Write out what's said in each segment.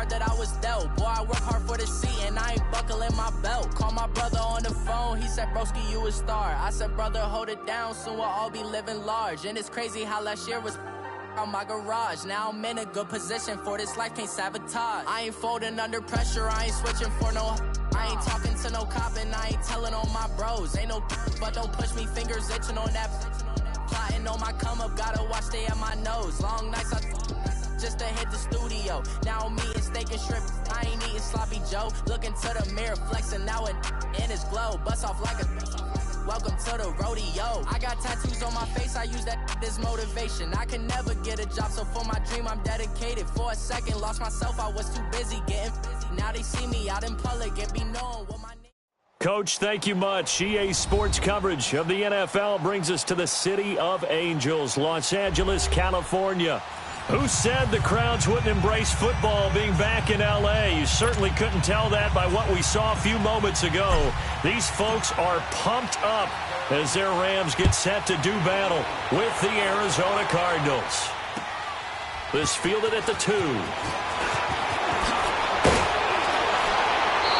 card that I was dealt. Boy, I work hard for the seat and I ain't buckling my belt. Call my brother on the phone, he said, broski, you a star. I said, brother, hold it down, soon we'll all be living large. And it's crazy how last year was on my garage. Now I'm in a good position for this life, can't sabotage. I ain't folding under pressure, I ain't switching for no. I ain't talking to no cop and I ain't telling on my bros. Ain't no but don't push me, fingers itching on that. Plotting on my come up, gotta watch stay at my nose. Long nights I just to hit the studio. Now I'm eating steak and shrimp, I ain't eating sloppy Joe. Looking to the mirror, flexing now it in his glow. Bust off like a welcome to the rodeo. I got tattoos on my face, I use that as motivation. I can never get a job, so for my dream I'm dedicated. For a second, lost myself, I was too busy getting busy. Now they see me out in public and be known what my name. Coach, thank you much. EA Sports coverage of the NFL brings us to the City of Angels, Los Angeles, California. Who said the crowds wouldn't embrace football being back in L.A.? You certainly couldn't tell that by what we saw a few moments ago. These folks are pumped up as their Rams get set to do battle with the Arizona Cardinals. This fielded at the 2.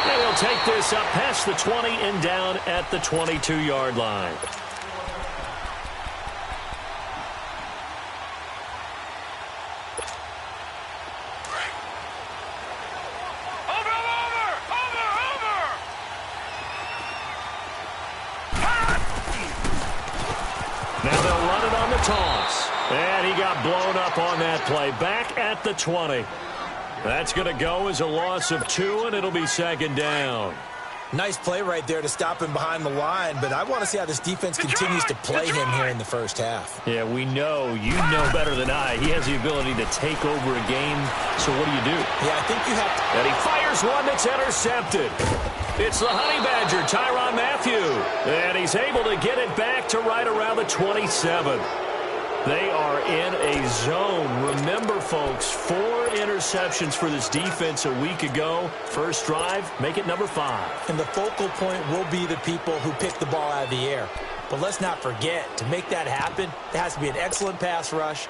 And he'll take this up past the 20 and down at the 22-yard line. Now they'll run it on the toss. And he got blown up on that play. Back at the 20. That's going to go as a loss of 2, and it'll be second down. Nice play right there to stop him behind the line, but I want to see how this defense continues to play him here in the first half. Yeah, we know. You know better than I. He has the ability to take over a game, so what do? Yeah, I think you have to. And he fires one that's intercepted. It's the Honey Badger, Tyrann Mathieu. And he's able to get it back to right around the 27. They are in a zone. Remember, folks, 4 interceptions for this defense a week ago. First drive, make it number 5. And the focal point will be the people who pick the ball out of the air. But let's not forget, to make that happen, it has to be an excellent pass rush,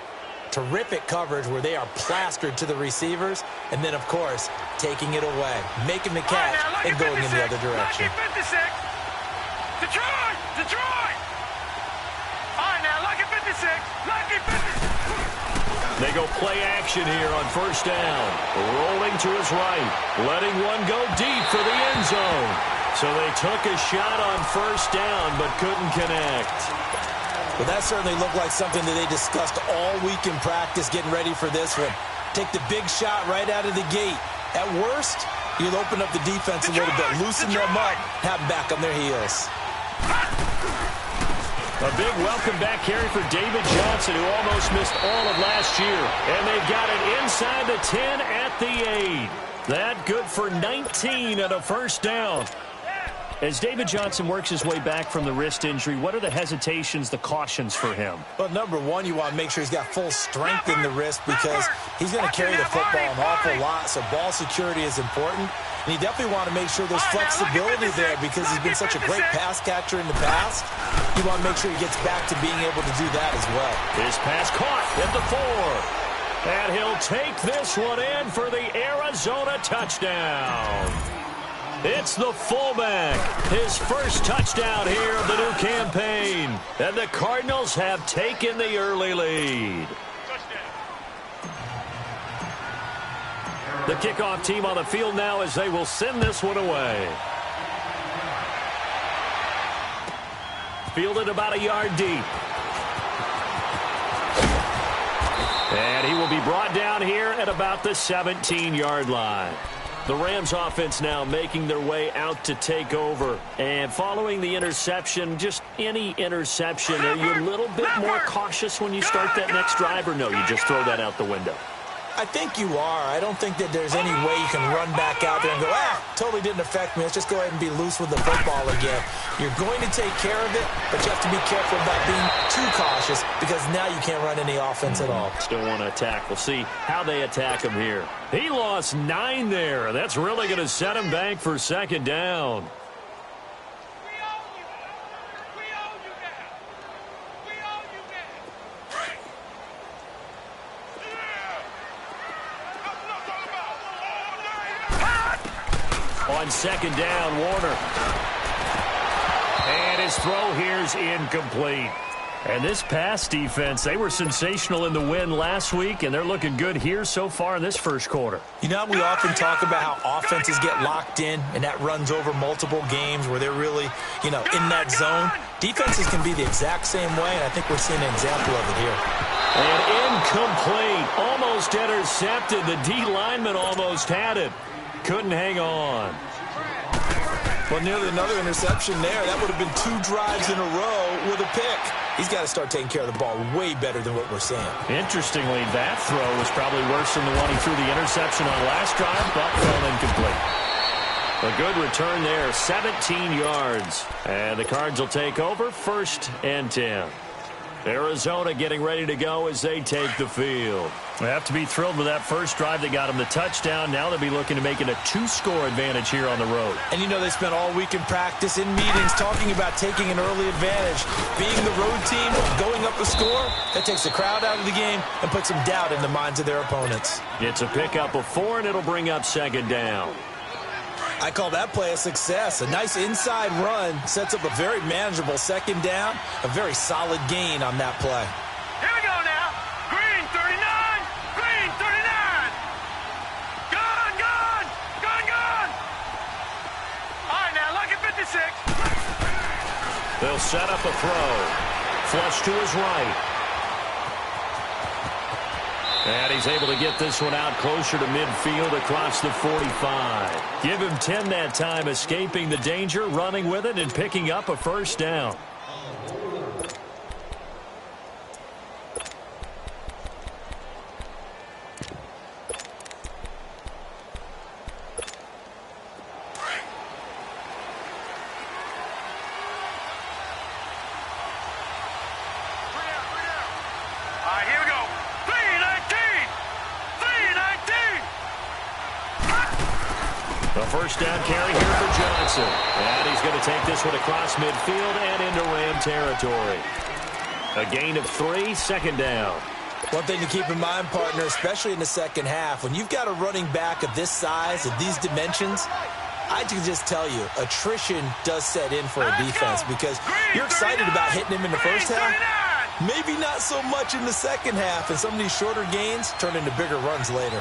terrific coverage where they are plastered to the receivers, and then, of course, taking it away, making the catch, and going in the other direction. Detroit! All right, now, lucky 56. Lucky 56. They go play action here on first down. Rolling to his right. Letting one go deep for the end zone. So they took a shot on first down but couldn't connect. Well, that certainly looked like something that they discussed all week in practice getting ready for this one. Take the big shot right out of the gate. At worst, you'll open up the defense a little bit, loosen them up, have them back on their heels. A big welcome back carry for David Johnson, who almost missed all of last year. And they've got it inside the 10 at the 8. That good for 19 and a first down. As David Johnson works his way back from the wrist injury, what are the hesitations, the cautions for him? Well, number one, you want to make sure he's got full strength in the wrist because he's going to carry the football an awful lot, so ball security is important. And you definitely want to make sure there's flexibility there because he's been such a great pass catcher in the past. You want to make sure he gets back to being able to do that as well. His pass caught at the 4. And he'll take this one in for the Arizona touchdown. It's the fullback, his first touchdown here of the new campaign. And the Cardinals have taken the early lead. The kickoff team on the field now as they will send this one away. Fielded about a yard deep. And he will be brought down here at about the 17-yard line. The Rams offense now making their way out to take over. And following the interception, just any interception, are you a little bit more cautious when you start that next drive, or no, you just throw that out the window? I think you are. I don't think that there's any way you can run back out there and go, totally didn't affect me. Let's just go ahead and be loose with the football again. You're going to take care of it, but you have to be careful about being too cautious because now you can't run any offense at all. Still want to attack. We'll see how they attack him here. He lost 9 there. That's really going to set him back for second down. On second down, Warner. And his throw here's incomplete. And this pass defense, they were sensational in the win last week, and they're looking good here so far in this first quarter. You know, we often talk about how offenses get locked in, and that runs over multiple games where they're really, in that zone. Defenses can be the exact same way, and I think we're seeing an example of it here. And incomplete, almost intercepted. The D lineman almost had it. Couldn't hang on. Well, nearly another interception there. That would have been 2 drives in a row with a pick. He's got to start taking care of the ball way better than what we're seeing. Interestingly, that throw was probably worse than the one he threw the interception on last drive, but fell incomplete. A good return there, 17 yards. And the Cards will take over, 1st and 10. Arizona getting ready to go as they take the field. They have to be thrilled with that first drive that got them the touchdown. Now they'll be looking to make it a 2-score advantage here on the road. And they spent all week in practice, in meetings, talking about taking an early advantage. Being the road team, going up a score, that takes the crowd out of the game and puts some doubt in the minds of their opponents. It's a pickup of 4, and it'll bring up second down. I call that play a success. A nice inside run sets up a very manageable second down. A very solid gain on that play. Here we go now. Green 39. Green 39. Gone, gone. Gone, gone. All right, now, look at 56. They'll set up a throw. Flush to his right. And he's able to get this one out closer to midfield across the 45. Give him 10 that time, escaping the danger, running with it, and picking up a first down. First down carry here for Johnson. And he's going to take this one across midfield and into Ram territory. A gain of 3, second down. One thing to keep in mind, partner, especially in the second half, when you've got a running back of this size, of these dimensions, I can just tell you, attrition does set in for a defense because you're excited about hitting him in the first half. Maybe not so much in the second half, and some of these shorter gains turn into bigger runs later.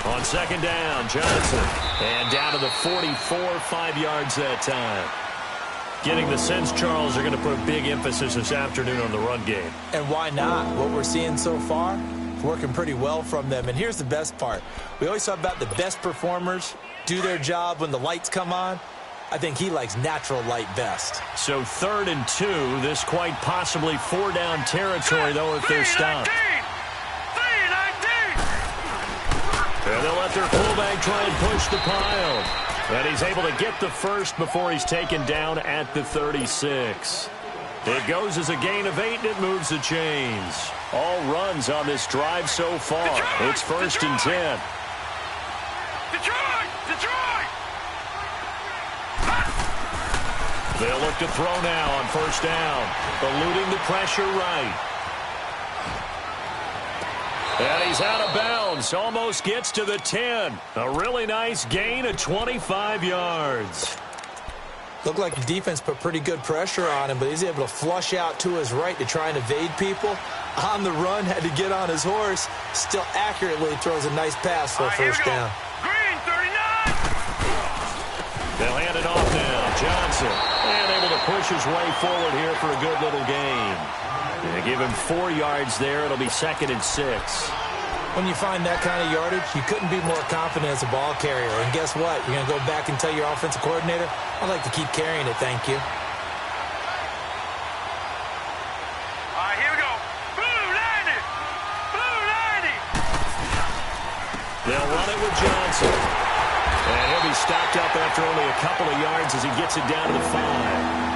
On second down, Johnson. And down to the 44, 5 yards that time. Getting the sense, Charles, are going to put a big emphasis this afternoon on the run game. And why not? What we're seeing so far, it's working pretty well from them. And here's the best part. We always talk about the best performers do their job when the lights come on. I think he likes natural light best. So 3rd and 2, this quite possibly 4-down territory, though, if they're stopped. And they'll let their fullback try and push the pile. And he's able to get the first before he's taken down at the 36. It goes as a gain of 8, and it moves the chains. All runs on this drive so far. Detroit, It's 1st and 10. Detroit! Detroit! They'll look to throw now on 1st down. Eluding the pressure right. And he's out of bounds. Almost gets to the 10. A really nice gain of 25 yards. Looked like the defense put pretty good pressure on him, but he's able to flush out to his right to try and evade people. On the run, had to get on his horse. Still accurately throws a nice pass for a first down. Green 39. They'll hand it off now. Johnson. And able to push his way forward here for a good little gain. They give him 4 yards there. It'll be 2nd and 6. When you find that kind of yardage, you couldn't be more confident as a ball carrier. And guess what? You're going to go back and tell your offensive coordinator, I'd like to keep carrying it, thank you. All right, here we go. Blue 90. Blue 90. They'll run it with Johnson. And he'll be stopped up after only a couple of yards as he gets it down to the 5.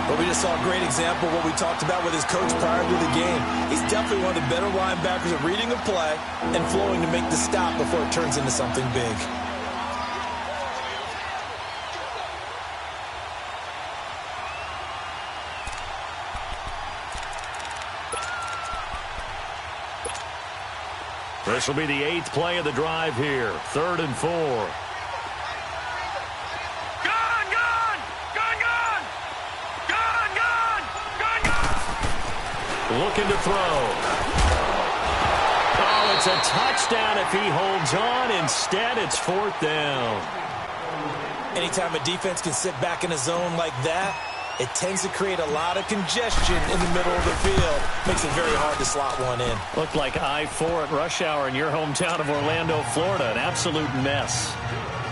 But we just saw a great example of what we talked about with his coach prior to the game. He's definitely one of the better linebackers at reading a play and flowing to make the stop before it turns into something big. This will be the 8th play of the drive here. 3rd and 4. Gun, gun! Gun, gun! Gun, gun! Gun, gun! Looking to throw. Oh, it's a touchdown if he holds on. Instead, it's 4th down. Anytime a defense can sit back in a zone like that, it tends to create a lot of congestion in the middle of the field. Makes it very hard to slot one in. Looked like I-4 at rush hour in your hometown of Orlando, Florida. An absolute mess.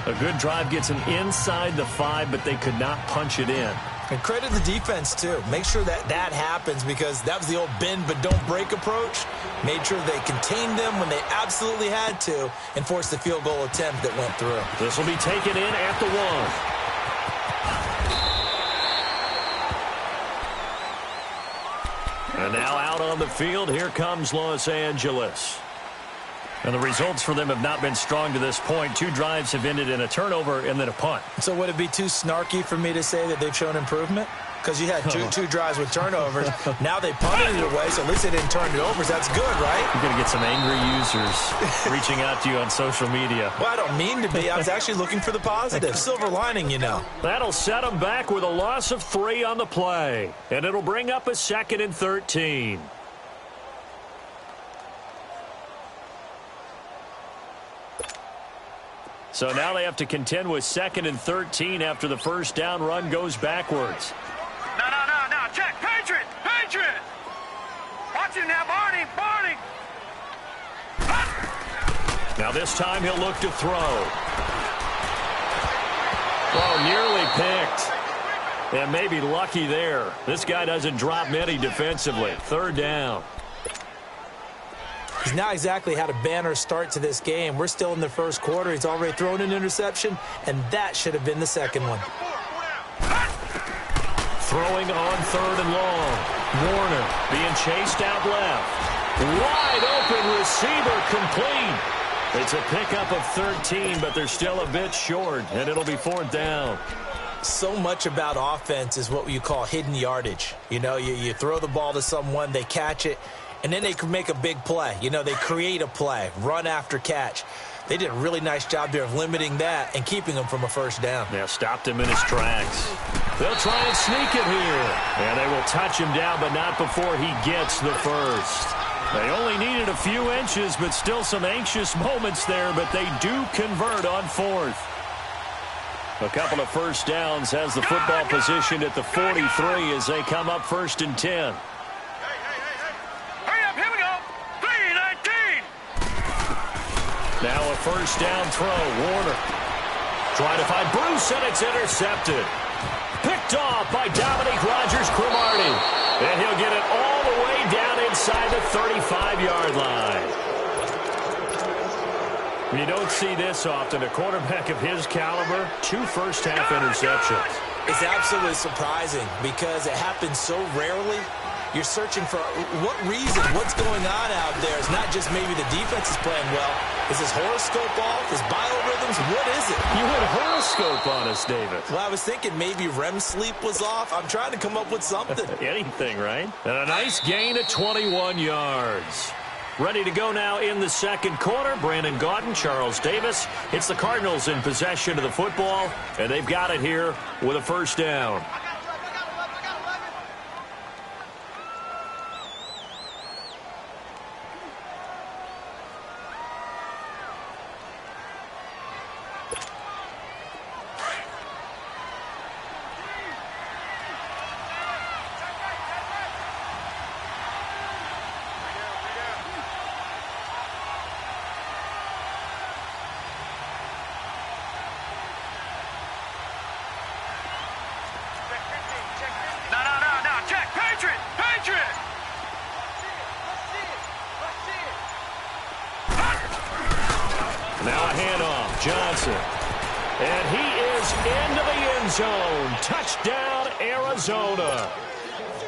A good drive gets them inside the 5, but they could not punch it in. And credit the defense, too. Make sure that that happens because that was the old bend but don't break approach. Made sure they contained them when they absolutely had to and forced the field goal attempt that went through. This will be taken in at the 1. And now out on the field, here comes Los Angeles. And the results for them have not been strong to this point. 2 drives have ended in a turnover and then a punt. So would it be too snarky for me to say that they've shown improvement? Because you had two drives with turnovers. Now they punted it away, so at least they didn't turn it over. So that's good, right? You're going to get some angry users reaching out to you on social media. Well, I don't mean to be. I was actually looking for the positive. Silver lining, you know. That'll set them back with a loss of 3 on the play. And it'll bring up a 2nd and 13. So now they have to contend with 2nd and 13 after the first down run goes backwards. No. Check. Patriot. Patriot. Watch him now, Barney. Barney. Now this time he'll look to throw. Oh, nearly picked. And maybe lucky there. This guy doesn't drop many defensively. 3rd down. He's not exactly had a banner start to this game. We're still in the first quarter. He's already thrown an interception, and that should have been the second one. Throwing on 3rd and long. Warner being chased out left. Wide open receiver complete. It's a pickup of 13, but they're still a bit short, and it'll be 4th down. So much about offense is what you call hidden yardage. You know, you throw the ball to someone, they catch it, and then they can make a big play. You know, they create a play, run after catch. They did a really nice job there of limiting that and keeping him from a first down. Yeah, stopped him in his tracks. They'll try and sneak it here. And they will touch him down, but not before he gets the first. They only needed a few inches, but still some anxious moments there, but they do convert on 4th. A couple of first downs has the football positioned at the 43 as they come up 1st and 10. Hurry up, here we go. 3-19. Now a first down throw. Warner trying to find Bruce, and it's intercepted. Picked off by Dominique Rodgers-Cromartie. And he'll get it all the way down inside the 35-yard line. You don't see this often. A quarterback of his caliber, 2 first-half interceptions. It's absolutely surprising because it happens so rarely. You're searching for what reason, what's going on out there. It's not just maybe the defense is playing well. Is his horoscope off? His biorhythms? What is it? You went horoscope on us, David. Well, I was thinking maybe REM sleep was off. I'm trying to come up with something. Anything, right? And a nice gain of 21 yards. Ready to go now in the second quarter. Brandon Gaudin, Charles Davis. It's the Cardinals in possession of the football, and they've got it here with a first down. Johnson. And he is into the end zone. Touchdown, Arizona.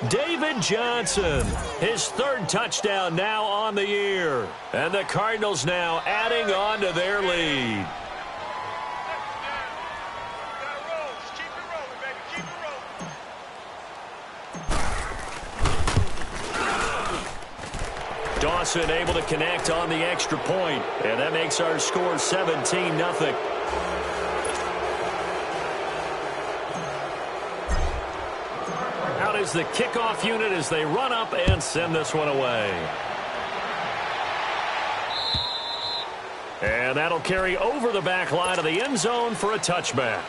David Johnson, his 3rd touchdown now on the year. And the Cardinals now adding on to their lead. Dawson able to connect on the extra point, and that makes our score 17-0. Out is the kickoff unit as they run up and send this one away. And that'll carry over the back line of the end zone for a touchback.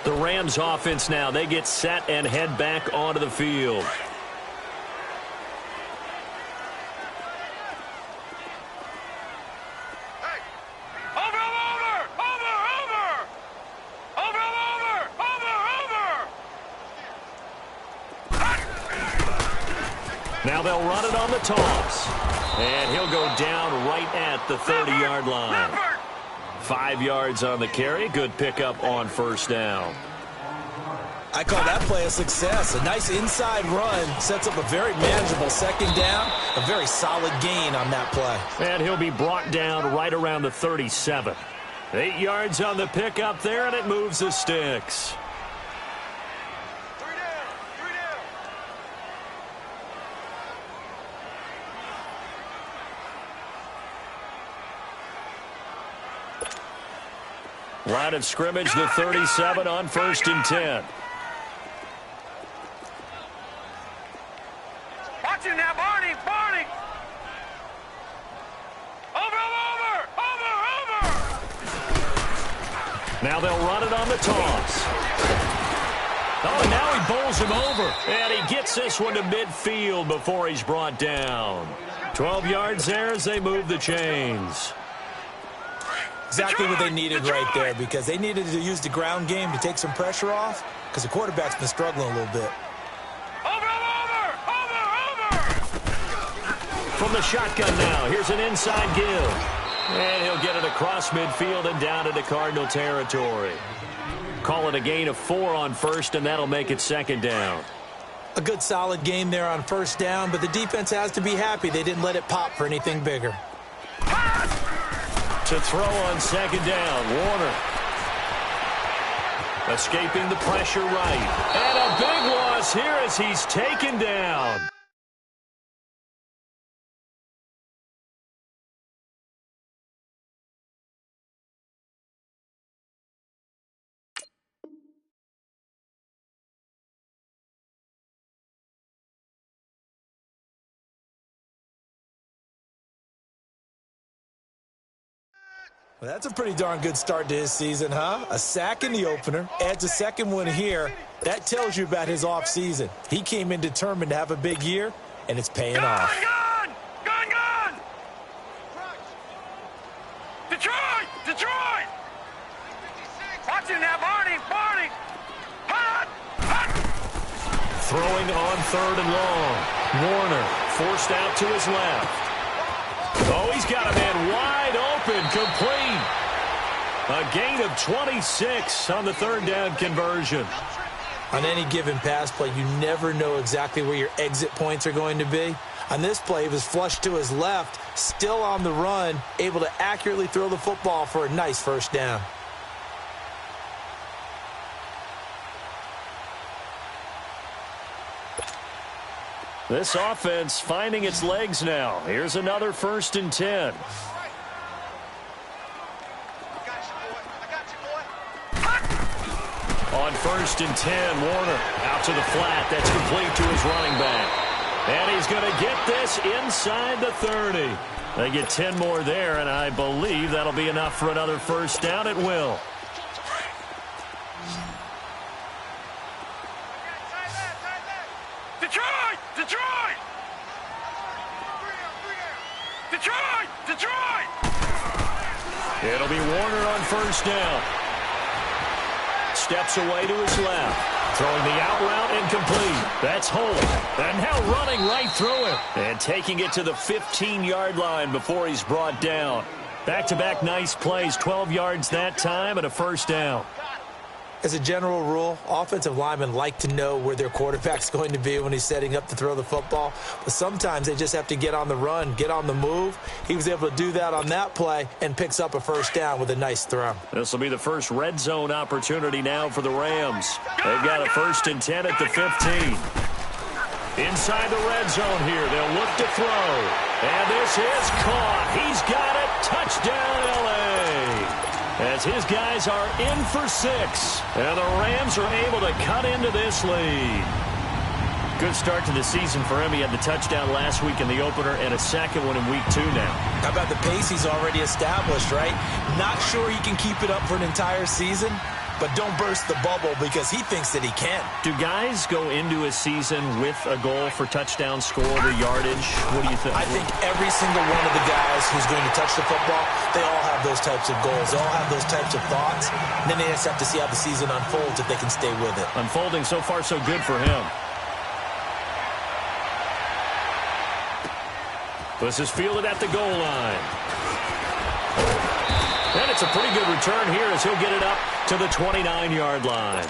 The Rams offense now, they get set and head back onto the field. Now they'll run it on the toss. And he'll go down right at the 30-yard line. 5 yards on the carry. Good pickup on first down. I call that play a success. A nice inside run sets up a very manageable second down. A very solid gain on that play. And he'll be brought down right around the 37. 8 yards on the pickup there, and it moves the sticks. Line of scrimmage, the 37 on 1st and 10. Watch it now, Barney, Barney. Over. Now they'll run it on the toss. Oh, and now he bowls him over. And he gets this one to midfield before he's brought down. 12 yards there as they move the chains. Exactly what they needed right there, because they needed to use the ground game to take some pressure off, because the quarterback's been struggling a little bit. Over. From the shotgun now, here's an inside give. And he'll get it across midfield and down into Cardinal territory. Call it a gain of 4 on first, and that'll make it 2nd down. A good solid game there on first down, but the defense has to be happy they didn't let it pop for anything bigger. To throw on 2nd down, Warner. Escaping the pressure right. And a big loss here as he's taken down. Well, that's a pretty darn good start to his season, huh? A sack in the opener, adds a second one here. That tells you about his offseason. He came in determined to have a big year, and it's paying off. Gun! Detroit! Watch it now, Barney! Hot! Throwing on 3rd and long. Warner forced out to his left. Oh, he's got a man wide open, complete. A gain of 26 on the 3rd down conversion. On any given pass play, you never know exactly where your exit points are going to be. On this play, he was flushed to his left, still on the run, able to accurately throw the football for a nice 1st down. This offense finding its legs now. Here's another 1st and 10. On 1st and 10, Warner out to the flat. That's complete to his running back. And he's going to get this inside the 30. They get 10 more there, and I believe that'll be enough for another 1st down. It will. Detroit! It'll be Warner on 1st down. Steps away to his left. Throwing the out route incomplete. That's Holt. And now running right through it. And taking it to the 15-yard line before he's brought down. Back-to-back nice plays. 12 yards that time and a 1st down. As a general rule, offensive linemen like to know where their quarterback's going to be when he's setting up to throw the football. But sometimes they just have to get on the run, get on the move. He was able to do that on that play and picks up a 1st down with a nice throw. This will be the first red zone opportunity now for the Rams. They've got a 1st and 10 at the 15. Inside the red zone here. They'll look to throw. And this is caught. He's got it. Touchdown, L.A. As his guys are in for 6. And the Rams are able to cut into this lead. Good start to the season for him. He had the touchdown last week in the opener and a second one in week 2 now. How about the pace he's already established, right? Not sure he can keep it up for an entire season, but don't burst the bubble because he thinks that he can. Do guys go into a season with a goal for touchdown score or yardage? What do you think? I think every single one of the guys who's going to touch the football, they all have those types of goals. They all have those types of thoughts. And then they just have to see how the season unfolds if they can stay with it. Unfolding so far so good for him. This is fielded at the goal line. And it's a pretty good return here as he'll get it up to the 29-yard line.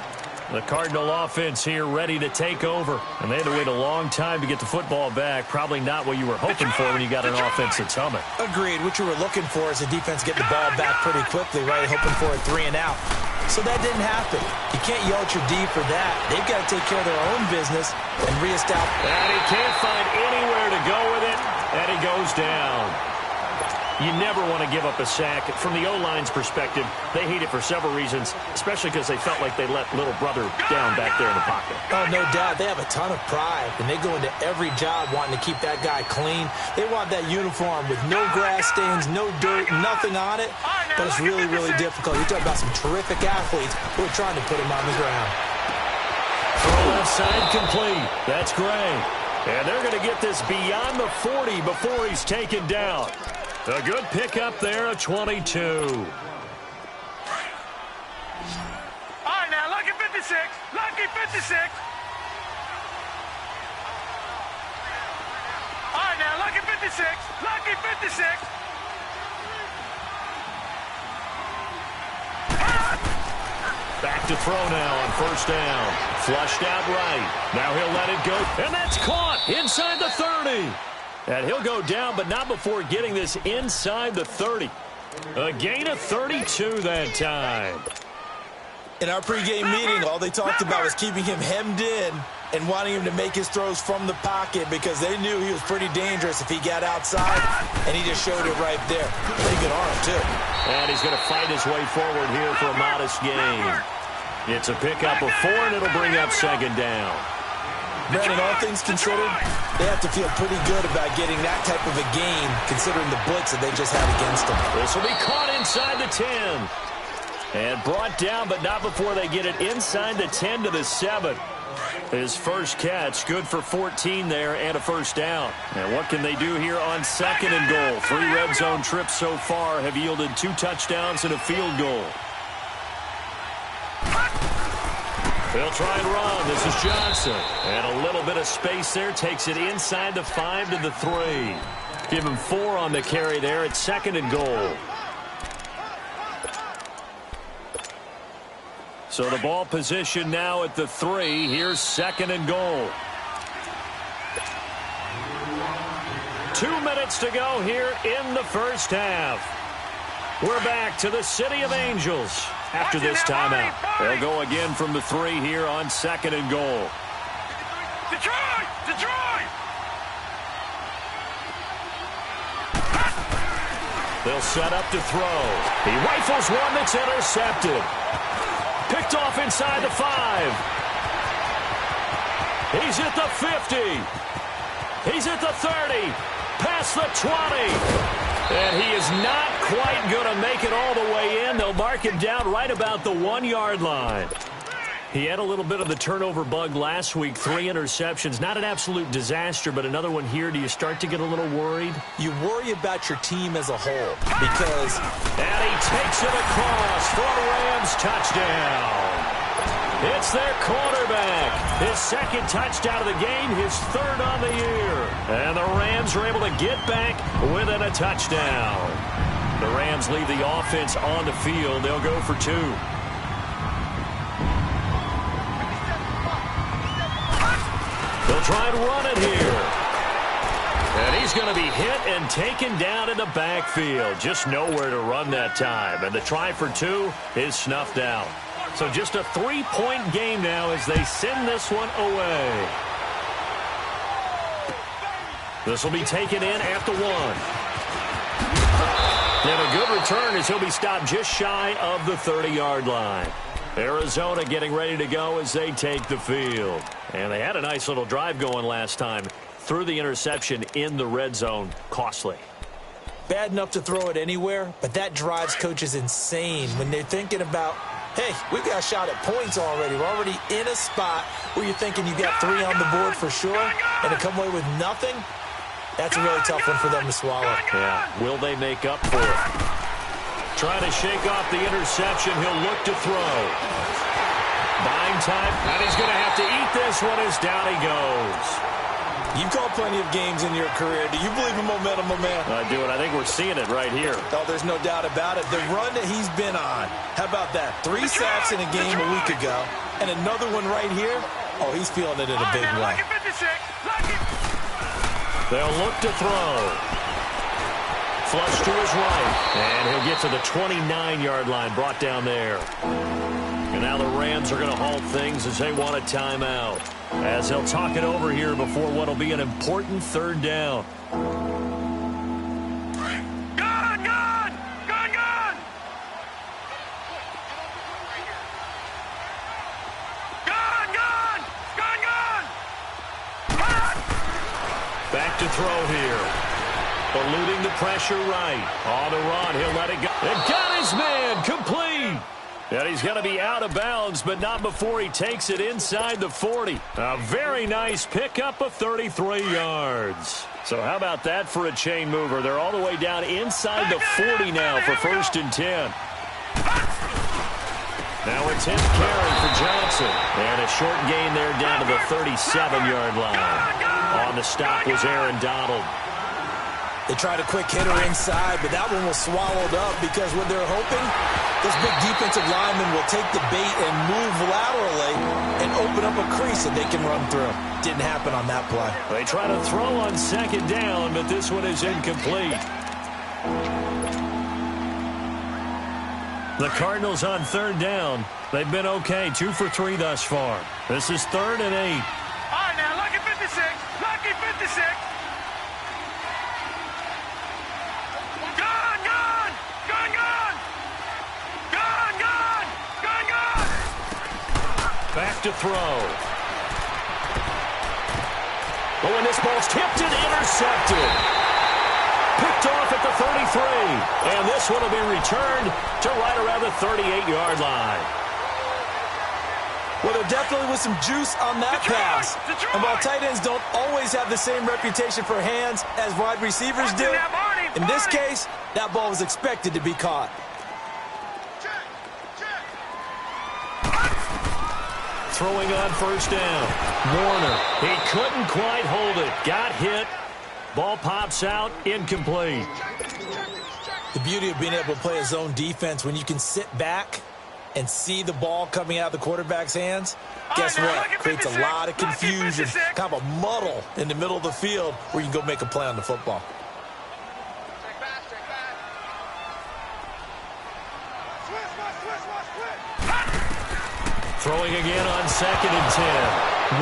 The Cardinal offense here ready to take over. And they had to wait a long time to get the football back. Probably not what you were hoping for when you got an offense that's humming. Agreed. What you were looking for is the defense get the ball back pretty quickly, right? Hoping for a 3 and out. So that didn't happen. You can't yell at your D for that. They've got to take care of their own business and reestablish. And he can't find anywhere to go with it. And he goes down. You never want to give up a sack. From the O-line's perspective, they hate it for several reasons, especially because they felt like they let little brother down back there in the pocket. Oh, no doubt. They have a ton of pride, and they go into every job wanting to keep that guy clean. They want that uniform with no grass stains, no dirt, nothing on it. But it's really, really difficult. You're talking about some terrific athletes who are trying to put him on the ground. Throw left side complete. That's great. And they're going to get this beyond the 40 before he's taken down. A good pickup there, a 22. All right, now, lucky 56. Lucky 56. All right, now, lucky 56. Lucky 56. Back to throw now on first down. Flushed out right. Now he'll let it go. And that's caught inside the 30. And he'll go down, but not before getting this inside the 30. A gain of 32 that time. In our pregame meeting, all they talked about was keeping him hemmed in and wanting him to make his throws from the pocket because they knew he was pretty dangerous if he got outside, and he just showed it right there. Pretty good arm, too. And he's going to fight his way forward here for a modest gain. It's a pickup of 4, and it'll bring up second down. Brandon, all things considered, they have to feel pretty good about getting that type of a gain considering the blitz that they just had against them. This will be caught inside the 10. And brought down, but not before they get it inside the 10 to the 7. His first catch, good for 14 there and a first down. And what can they do here on second and goal? 3 red zone trips so far have yielded 2 touchdowns and a field goal. They'll try and run. This is Johnson. And a little bit of space there. Takes it inside the 5 to the 3. Give him 4 on the carry there at second and goal. So the ball position now at the 3. Here's second and goal. 2 minutes to go here in the first half. We're back to the City of Angels after this timeout. They'll go again from the 3 here on second and goal. Detroit! Detroit! They'll set up to throw. He rifles one that's intercepted. Picked off inside the 5. He's at the 50. He's at the 30. Past the 20. And he is not quite going to make it all the way in. They'll mark him down right about the 1-yard line. He had a little bit of the turnover bug last week. 3 interceptions. Not an absolute disaster, but another one here. Do you start to get a little worried? You worry about your team as a whole because... And he takes it across for a Rams touchdown. It's their quarterback. His second touchdown of the game, his 3rd on the year. And the Rams are able to get back within a touchdown. The Rams leave the offense on the field. They'll go for 2. They'll try and run it here. And he's going to be hit and taken down in the backfield. Just nowhere to run that time. And the try for 2 is snuffed out. So just a 3-point game now as they send this one away. This will be taken in at the 1. And a good return as he'll be stopped just shy of the 30-yard line. Arizona getting ready to go as they take the field. And they had a nice little drive going last time. Threw the interception in the red zone. Costly. Bad enough to throw it anywhere, but that drives coaches insane when they're thinking about, hey, we've got a shot at points already. We're already in a spot where you're thinking you got 3 on the board for sure, and to come away with nothing, that's a really tough one for them to swallow. Yeah, will they make up for it? Trying to shake off the interception. He'll look to throw. Buying time, and he's going to have to eat this one as down he goes. You've called plenty of games in your career. Do you believe in momentum, my man? I do, and I think we're seeing it right here. Oh, there's no doubt about it. The run that he's been on, how about that? 3 sacks in a game a week ago, and another one right here. Oh, he's feeling it in a big way. They'll look to throw. Flush to his right, and he'll get to the 29-yard line, brought down there. And now the Rams are going to halt things as they want a timeout. As they'll talk it over here before what will be an important 3rd down. Gun! Gun! Gun! Gun! Gun! Gun! Gun! Gun! Back to throw here. Eluding the pressure right. On the run, he'll let it go. And got his man, complete. And he's going to be out of bounds, but not before he takes it inside the 40. A very nice pickup of 33 yards. So how about that for a chain mover? They're all the way down inside the 40 now for 1st and 10. Now a 10th carry for Johnson. And a short gain there down to the 37-yard line. On the stop was Aaron Donald. They tried a quick hitter inside, but that one was swallowed up because what they're hoping, this big defensive lineman will take the bait and move laterally and open up a crease that they can run through. Didn't happen on that play. They try to throw on 2nd down, but this one is incomplete. The Cardinals on 3rd down. They've been okay, 2 for 3 thus far. This is 3rd and 8. All right, now, lucky 56. Lucky 56. Back to throw. Oh, and this ball's tipped and intercepted. Picked off at the 33. And this one will be returned to right around the 38-yard line. Well, there definitely was some juice on that pass. And while tight ends don't always have the same reputation for hands as wide receivers do, in this case, that ball was expected to be caught. Throwing on 1st down. Warner. He couldn't quite hold it. Got hit. Ball pops out. Incomplete. The beauty of being able to play a zone defense when you can sit back and see the ball coming out of the quarterback's hands, guess what? Creates a lot of confusion, kind of a muddle in the middle of the field where you can go make a play on the football. Throwing again on 2nd and 10.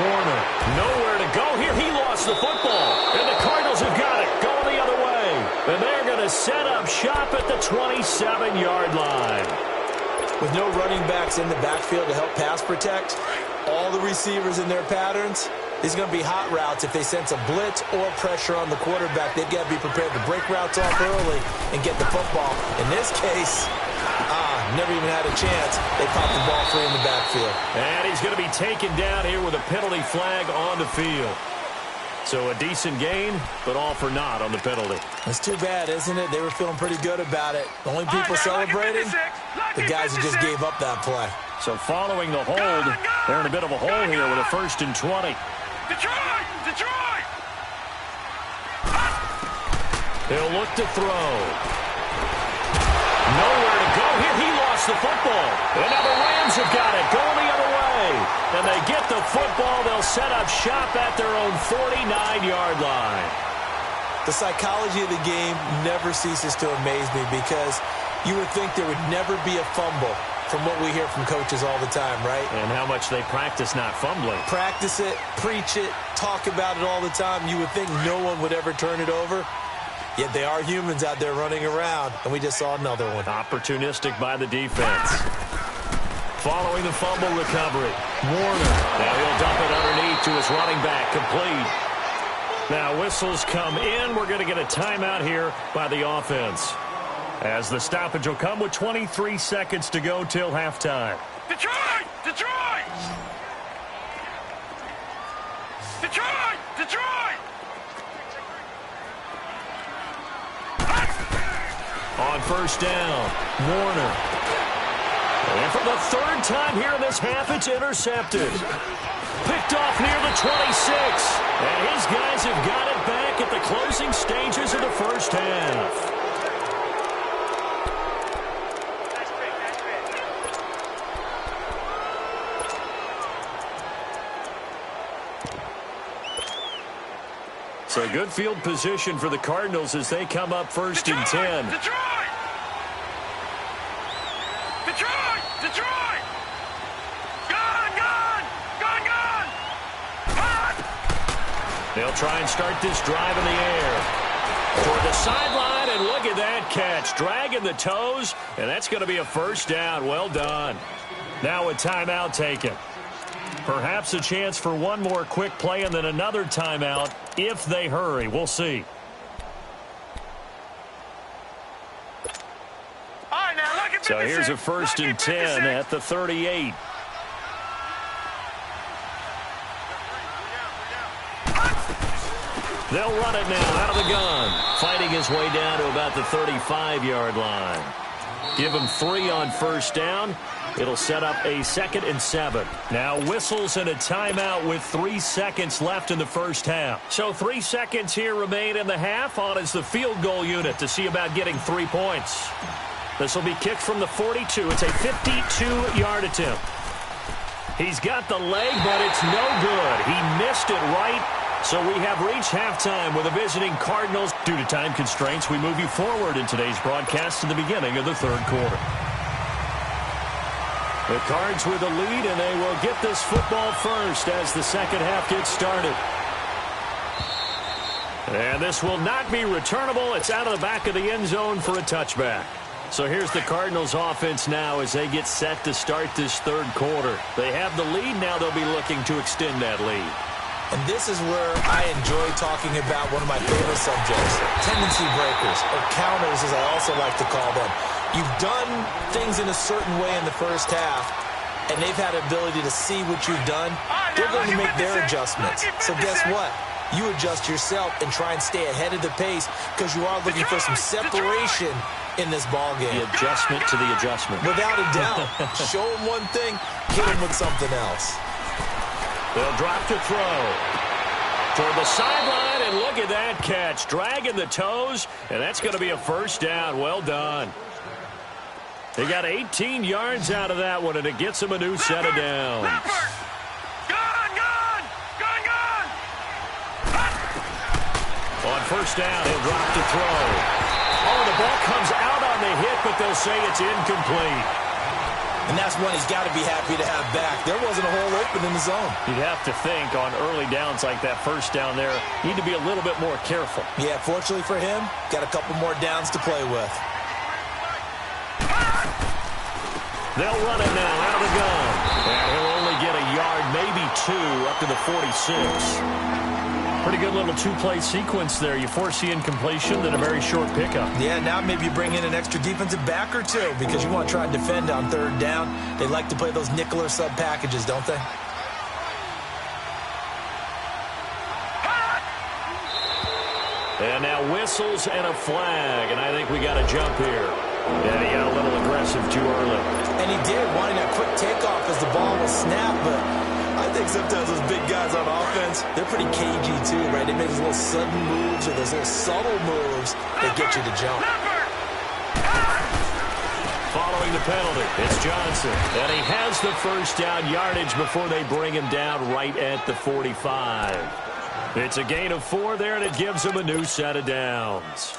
Warner, nowhere to go here. He lost the football. And the Cardinals have got it. Going the other way. And they're going to set up shop at the 27-yard line. With no running backs in the backfield to help pass protect, all the receivers in their patterns, these are going to be hot routes if they sense a blitz or pressure on the quarterback. They've got to be prepared to break routes off early and get the football. In this case, never even had a chance. They popped the ball free in the backfield. And he's going to be taken down here with a penalty flag on the field. So a decent gain, but all for naught on the penalty. It's too bad, isn't it? They were feeling pretty good about it. The only people celebrating, the guys who just gave up that play. So following the hold, they're in a bit of a hole here with a 1st and 20. Detroit! Detroit! He'll look to throw. Nowhere to go here. He lost the football. And now the Rams have got it. Going the other way. And they get the football. They'll set up shop at their own 49-yard line. The psychology of the game never ceases to amaze me because you would think there would never be a fumble from what we hear from coaches all the time, right? And how much they practice not fumbling. Practice it, preach it, talk about it all the time. You would think no one would ever turn it over. Yet they are humans out there running around, and we just saw another one. Opportunistic by the defense. Following the fumble recovery, Warner. Now he'll dump it underneath to his running back, complete. Now whistles come in. We're going to get a timeout here by the offense, as the stoppage will come with 23 seconds to go till halftime. Detroit! Detroit! Detroit! Detroit! On first down, Warner. And for the third time here in this half, it's intercepted. Picked off near the 26. And his guys have got it back at the closing stages of the first half. So good field position for the Cardinals as they come up first and 10. Detroit! Detroit! Detroit! Gone! Gone! Gone! Gone! Hot! They'll try and start this drive in the air. Toward the sideline, and look at that catch. Dragging the toes, and that's going to be a first down. Well done. Now a timeout taken. Perhaps a chance for one more quick play and then another timeout if they hurry. We'll see. All right, now look at So here's a first and 10 at the 38. They'll run it now out of the gun. Fighting his way down to about the 35-yard line. Give him 3 on first down. It'll set up a 2nd and 7. Now whistles and a timeout with 3 seconds left in the first half. So 3 seconds here remain in the half. On is the field goal unit to see about getting 3 points. This will be kicked from the 42. It's a 52-yard attempt. He's got the leg, but it's no good. He missed it right. So we have reached halftime with the visiting Cardinals. Due to time constraints, we move you forward in today's broadcast to the beginning of the third quarter. The Cards with the lead, and they will get this football first as the second half gets started. And this will not be returnable. It's out of the back of the end zone for a touchback. So here's the Cardinals offense now as they get set to start this third quarter. They have the lead. Now they'll be looking to extend that lead. And this is where I enjoy talking about one of my favorite subjects, tendency breakers, or counters as I also like to call them. You've done things in a certain way in the first half, and they've had the ability to see what you've done. They're going to make their adjustments. So guess what? You adjust yourself and try and stay ahead of the pace because you are looking for some separation in this ball game. The adjustment to the adjustment. Without a doubt. Show them one thing, hit them with something else. They'll drop to throw. Toward the sideline, and look at that catch. Dragging the toes, and that's going to be a first down. Well done. They got 18 yards out of that one, and it gets them a new set of downs. On first down, he'll drop to throw. Oh, the ball comes out on the hit, but they'll say it's incomplete. And that's one he's got to be happy to have back. There wasn't a hole open in the zone. You'd have to think on early downs like that first down there, you need to be a little bit more careful. Yeah, fortunately for him, got a couple more downs to play with. They'll run it now out of the gun. And he'll only get a yard, maybe 2, up to the 46. Pretty good little two-play sequence there. You force the incompletion, then a very short pickup. Yeah, now maybe you bring in an extra defensive back or two because you want to try and defend on third down. They like to play those nickel or sub packages, don't they? And now whistles and a flag, and I think we got a jump here. Yeah, he got a little aggressive too early. And he did, wanting that quick takeoff as the ball was snapped, but I think sometimes those big guys on offense, they're pretty cagey too, right? They make those little sudden moves or those little subtle moves that get you to jump. Following the penalty, it's Johnson. And he has the first down yardage before they bring him down right at the 45. It's a gain of 4 there, and it gives him a new set of downs.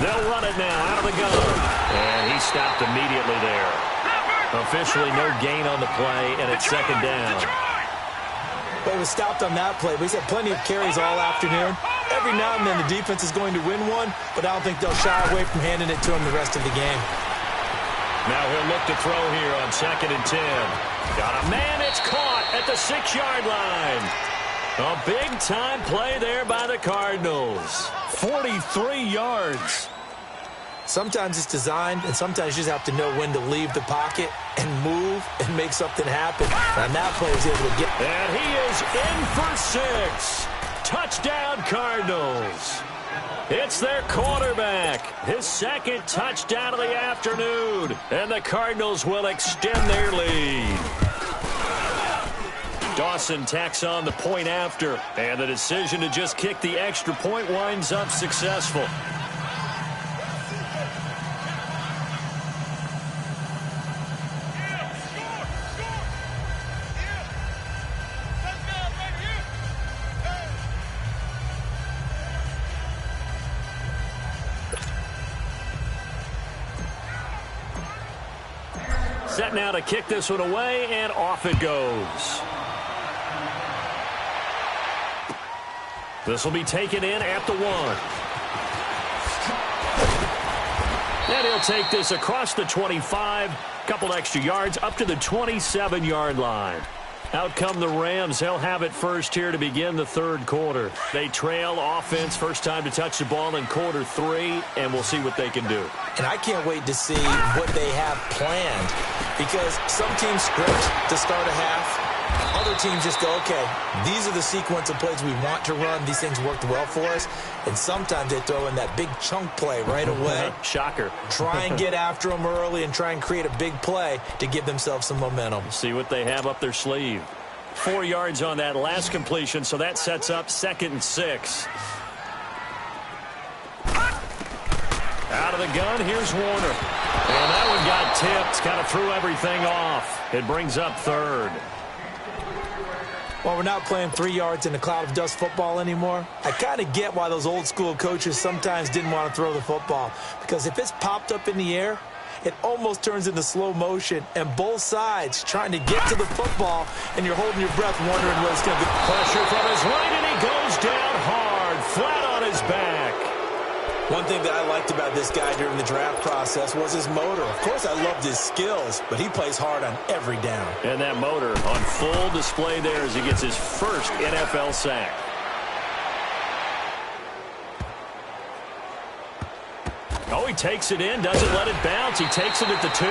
They'll run it now out of the gun. And he stopped immediately there. Officially no gain on the play, and it's second down. But he was stopped on that play. But he's had plenty of carries all afternoon. Every now and then the defense is going to win one, but I don't think they'll shy away from handing it to him the rest of the game. Now he'll look to throw here on 2nd and 10. Got a man, it's caught at the 6-yard line. A big-time play there by the Cardinals. 43 yards. Sometimes it's designed, and sometimes you just have to know when to leave the pocket and move and make something happen. And that play was able to get. And he is in for 6. Touchdown, Cardinals. It's their quarterback. His 2nd touchdown of the afternoon. And the Cardinals will extend their lead. Dawson tacks on the point after. And the decision to just kick the extra point winds up successful. Set now to kick this one away, and off it goes. This will be taken in at the 1. And he'll take this across the 25, couple extra yards, up to the 27-yard line. Out come the Rams. They'll have it first here to begin the 3rd quarter. They trail offense, first time to touch the ball in quarter 3, and we'll see what they can do. And I can't wait to see what they have planned, because some teams script to start a half. Other teams just go, okay, these are the sequence of plays we want to run. These things worked well for us. And sometimes they throw in that big chunk play right away. Shocker. Try and get after them early and try and create a big play to give themselves some momentum. See what they have up their sleeve. 4 yards on that last completion, so that sets up 2nd and 6. Out of the gun, here's Warner. And that one got tipped, kind of threw everything off. It brings up 3rd. Well, we're not playing 3 yards in a cloud of dust football anymore. I kind of get why those old school coaches sometimes didn't want to throw the football. Because if it's popped up in the air, it almost turns into slow motion. And both sides trying to get to the football, and you're holding your breath wondering what it's going to be. Pressure from his right, and he goes down hard, flat on his back. One thing that I liked about this guy during the draft process was his motor. Of course, I loved his skills, but he plays hard on every down. And that motor on full display there as he gets his first NFL sack. Oh, he takes it in, doesn't let it bounce. He takes it at the 2.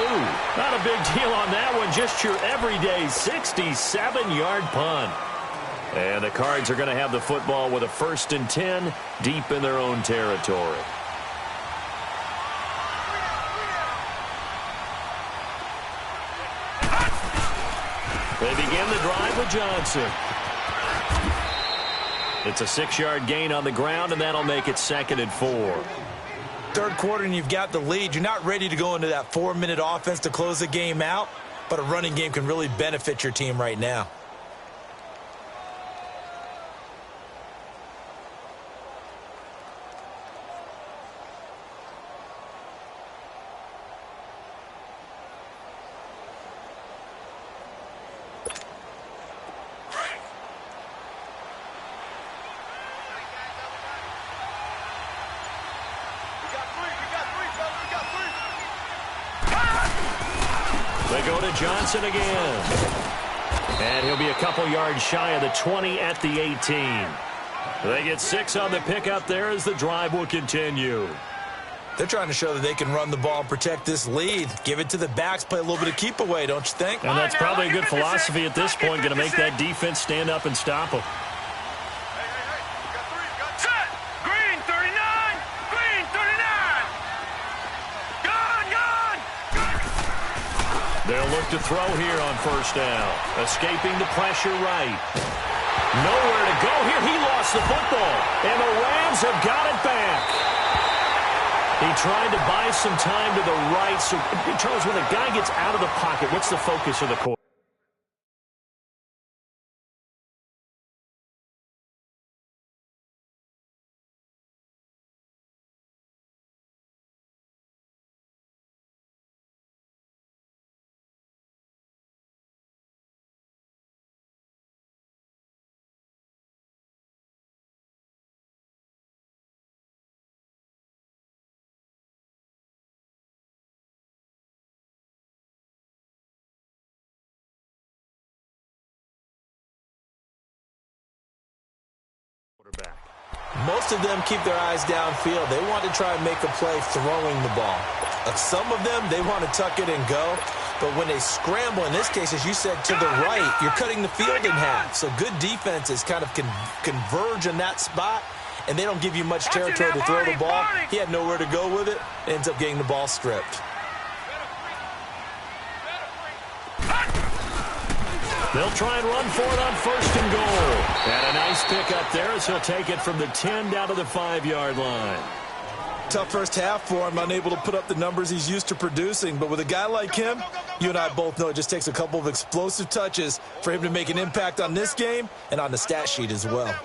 Not a big deal on that one, just your everyday 67-yard punt. And the Cards are going to have the football with a 1st and 10 deep in their own territory. They begin the drive with Johnson. It's a 6-yard gain on the ground, and that'll make it 2nd and 4. 3rd quarter, and you've got the lead. You're not ready to go into that 4-minute offense to close the game out, but a running game can really benefit your team right now. They go to Johnson again. And he'll be a couple yards shy of the 20 at the 18. They get 6 on the pickup there as the drive will continue. They're trying to show that they can run the ball and protect this lead. Give it to the backs, play a little bit of keep away, don't you think? And that's probably a good philosophy at this point, going to make that defense stand up and stop them. Set! Green 39! Green 39! Gone! They'll look to throw here on 1st down. Escaping the pressure right. Nowhere to go here. He lost the football. And the Rams have got it back. He tried to buy some time to the right. So, Charles, when a guy gets out of the pocket, what's the focus of the quarterback? most of them keep their eyes downfield. They want to try and make a play throwing the ball. Some of them, they want to tuck it and go. But when they scramble, in this case, as you said, to the right, you're cutting the field in half. So good defenses kind of converge in that spot, and they don't give you much territory to throw the ball. He had nowhere to go with it. Ends up getting the ball stripped. They'll try and run for it on 1st and goal. And a nice pickup there as he'll take it from the 10 down to the 5-yard line. Tough first half for him, unable to put up the numbers he's used to producing. But with a guy like him, you and I both know it just takes a couple of explosive touches for him to make an impact on this game and on the stat sheet as well.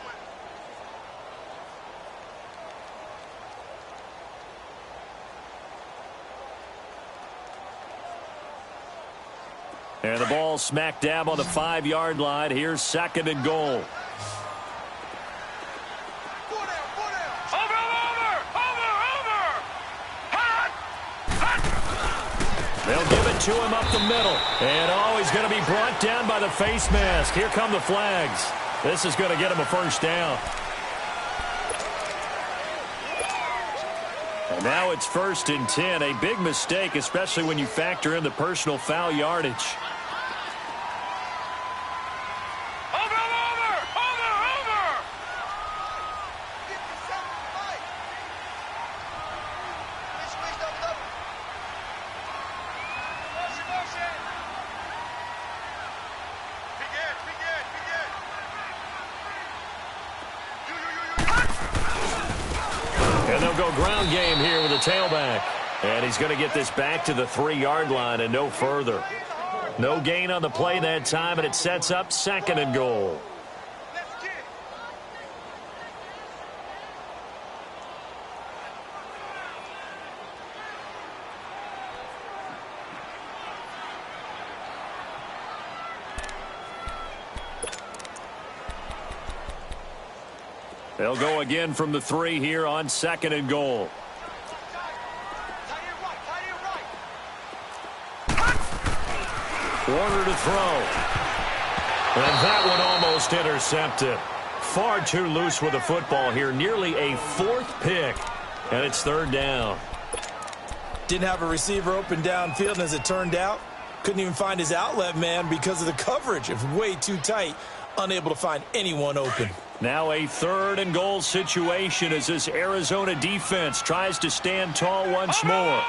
And the ball smack dab on the 5-yard line. Here's 2nd and goal. They'll give it to him up the middle. And he's going to be brought down by the face mask. Here come the flags. This is going to get him a 1st down. And now it's 1st and 10. A big mistake, especially when you factor in the personal foul yardage. And they'll go ground game here with a tailback. And he's going to get this back to the 3-yard line and no further. No gain on the play that time, and it sets up 2nd and goal. They'll go again from the 3 here on 2nd and goal. Warner to throw. And that one almost intercepted. Far too loose with the football here. Nearly a 4th pick. And it's 3rd down. Didn't have a receiver open downfield, and as it turned out, couldn't even find his outlet man because of the coverage. It was way too tight. Unable to find anyone open. Now a 3rd and goal situation as this Arizona defense tries to stand tall once more.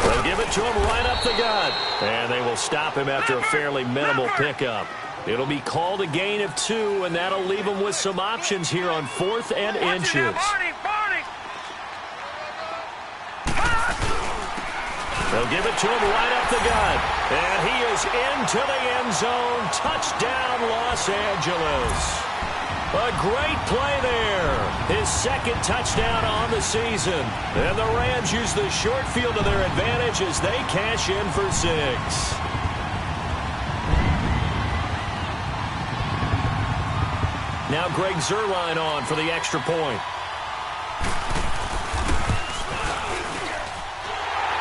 They'll give it to him right up the gut. And they will stop him after a fairly minimal pickup. It'll be called a gain of 2, and that'll leave him with some options here on 4th and inches. They'll give it to him right up the gut. And he is into the end zone. Touchdown, Los Angeles. A great play there. His 2nd touchdown on the season. And the Rams use the short field to their advantage as they cash in for 6. Now Greg Zuerlein on for the extra point.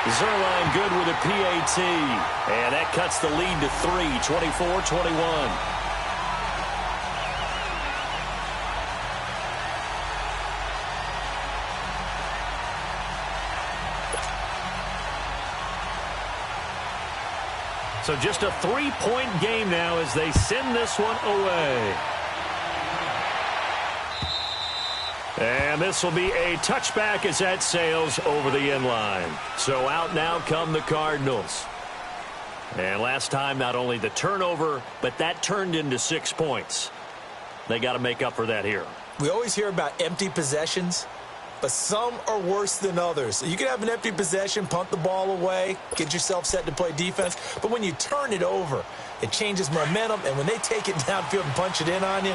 Zuerlein good with a PAT. And that cuts the lead to 3, 24-21. So just a 3-point game now as they send this one away. And this will be a touchback as that sails over the end line. So out now come the Cardinals. And last time, not only the turnover, but that turned into 6 points. They got to make up for that here. We always hear about empty possessions, but some are worse than others. You can have an empty possession, punt the ball away, get yourself set to play defense. But when you turn it over, it changes momentum. And when they take it downfield and punch it in on you,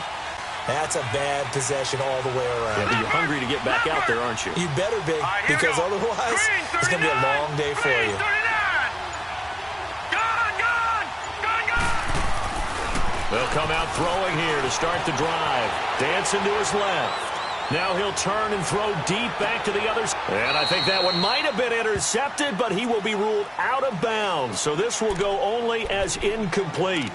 that's a bad possession all the way around. Yeah, but you're hungry to get back out there, aren't you? You better be, because otherwise it's going to be a long day for you. They'll come out throwing here to start the drive. Dancing to his left. Now he'll turn and throw deep back to the other side. And I think that one might have been intercepted, but he will be ruled out of bounds. So this will go only as incomplete.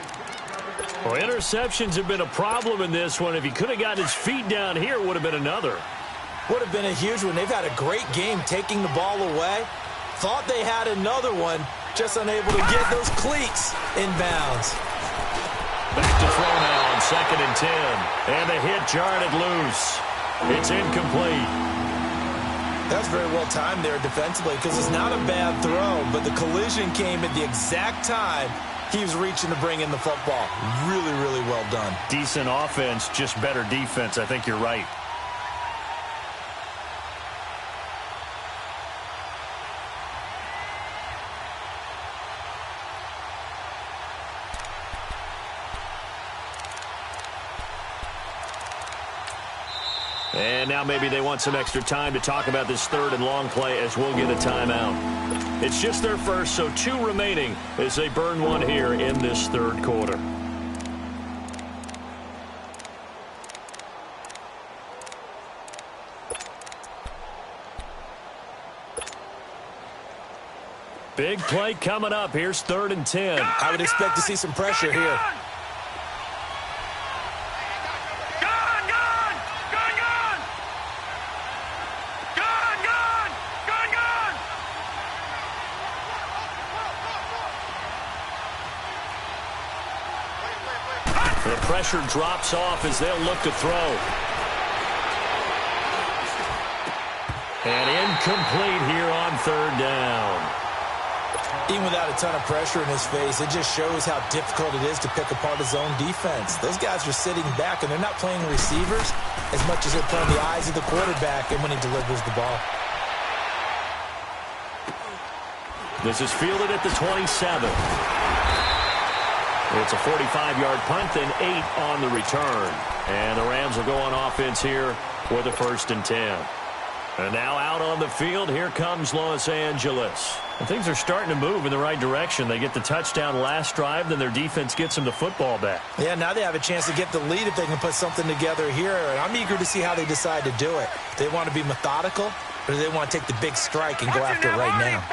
Well, interceptions have been a problem in this one. If he could have gotten his feet down here, it would have been another. Would have been a huge one. They've had a great game taking the ball away. Thought they had another one, just unable to get those cleats in bounds. Back to throw now on 2nd and 10. And the hit jarred it loose. It's incomplete. That's very well timed there defensively because it's not a bad throw, but the collision came at the exact time he was reaching to bring in the football. Really, really well done. Decent offense, just better defense. I think you're right. And now maybe they want some extra time to talk about this 3rd and long play as we'll get a timeout. It's just their first, so 2 remaining as they burn one here in this 3rd quarter. Big play coming up. Here's 3rd and 10. I would expect to see some pressure here. The pressure drops off as they'll look to throw. And incomplete here on 3rd down. Even without a ton of pressure in his face, it just shows how difficult it is to pick apart his own defense. Those guys are sitting back, and they're not playing receivers as much as they're playing the eyes of the quarterback and when he delivers the ball. This is fielded at the 27. It's a 45-yard punt, then 8 on the return. And the Rams will go on offense here with a 1st and 10. And now out on the field, here comes Los Angeles. And things are starting to move in the right direction. They get the touchdown last drive, then their defense gets them the football back. Yeah, now they have a chance to get the lead if they can put something together here. And I'm eager to see how they decide to do it. Do they want to be methodical, or do they want to take the big strike and go after it right now?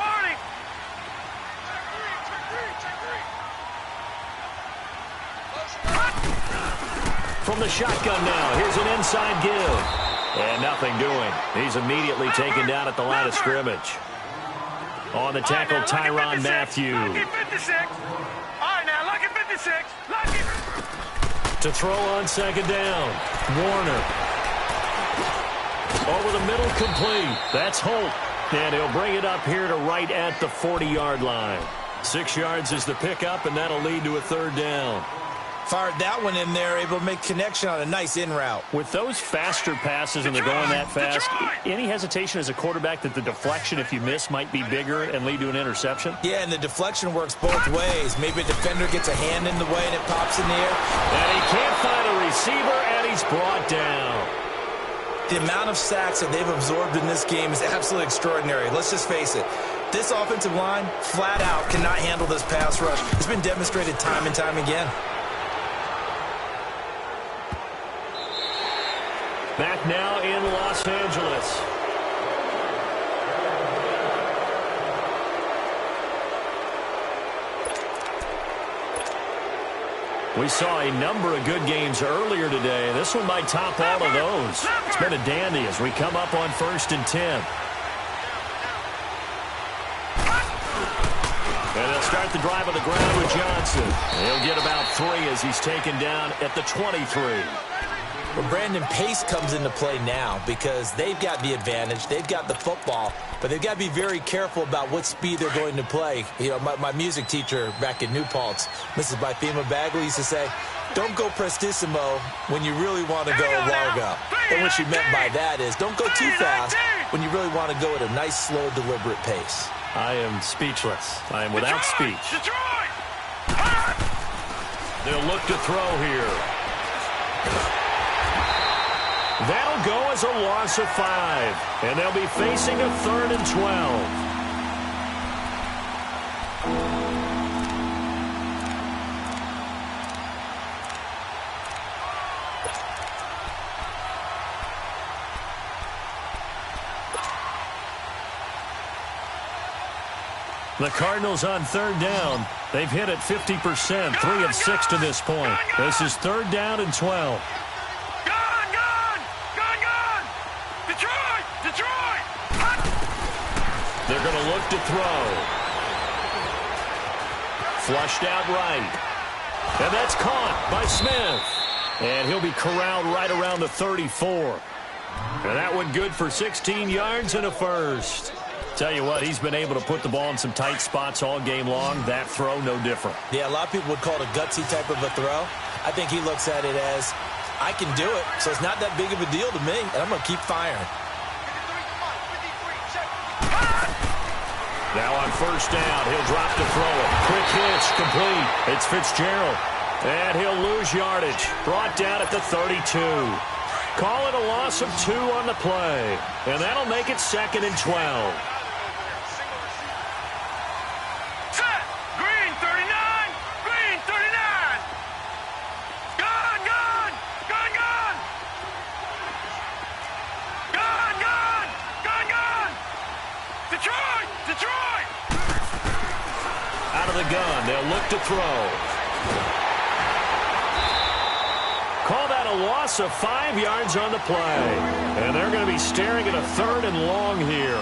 From the shotgun now, here's an inside give. And nothing doing. He's immediately taken down at the line of scrimmage. On the tackle, Tyrann Mathieu. To throw on 2nd down, Warner. Over the middle, complete. That's Holt. And he'll bring it up here to right at the 40-yard line. 6 yards is the pickup, and that'll lead to a 3rd down. Fired that one in there, able to make connection on a nice in route. With those faster passes and they're going that fast, any hesitation as a quarterback that the deflection, if you miss, might be bigger and lead to an interception? Yeah, and the deflection works both ways. Maybe a defender gets a hand in the way and it pops in the air. And he can't find a receiver, and he's brought down. The amount of sacks that they've absorbed in this game is absolutely extraordinary. Let's just face it. This offensive line, flat out, cannot handle this pass rush. It's been demonstrated time and time again. Back now in Los Angeles. We saw a number of good games earlier today. This one might top all of those. It's been a dandy as we come up on 1st and 10. And they'll start the drive on the ground with Johnson. He'll get about 3 as he's taken down at the 23. Well, Brandon, pace comes into play now because they've got the advantage. They've got the football, but they've got to be very careful about what speed they're going to play. You know, my music teacher back in New Paltz, Mrs. Bythema Bagley, used to say, don't go prestissimo when you really want to go largo. And what she meant by that is don't go too fast when you really want to go at a nice, slow, deliberate pace. I am speechless. I am without speech. They'll look to throw here. That'll go as a loss of 5. And they'll be facing a 3rd and 12. The Cardinals on third down. They've hit it 50%, 3 of 6 to this point. This is third down and 12. Detroit! Detroit! They're going to look to throw. Flushed out right. And that's caught by Smith. And he'll be corralled right around the 34. And that one good for 16 yards and a first. Tell you what, he's been able to put the ball in some tight spots all game long. That throw, no different. Yeah, a lot of people would call it a gutsy type of a throw. I think he looks at it as, I can do it, so it's not that big of a deal to me, and I'm going to keep firing. Now on first down, he'll drop to throw it. Quick hitch, complete. It's Fitzgerald. And he'll lose yardage. Brought down at the 32. Call it a loss of 2 on the play. And that'll make it 2nd and 12. Set! Green 39! Green 39! Gun! Gun! Gun! Gun! Gun! Gun! Gun! Gun! Detroit! Detroit! Out of the gun, they'll look to throw. Call that a loss of 5 yards on the play. And they're going to be staring at a 3rd and long here.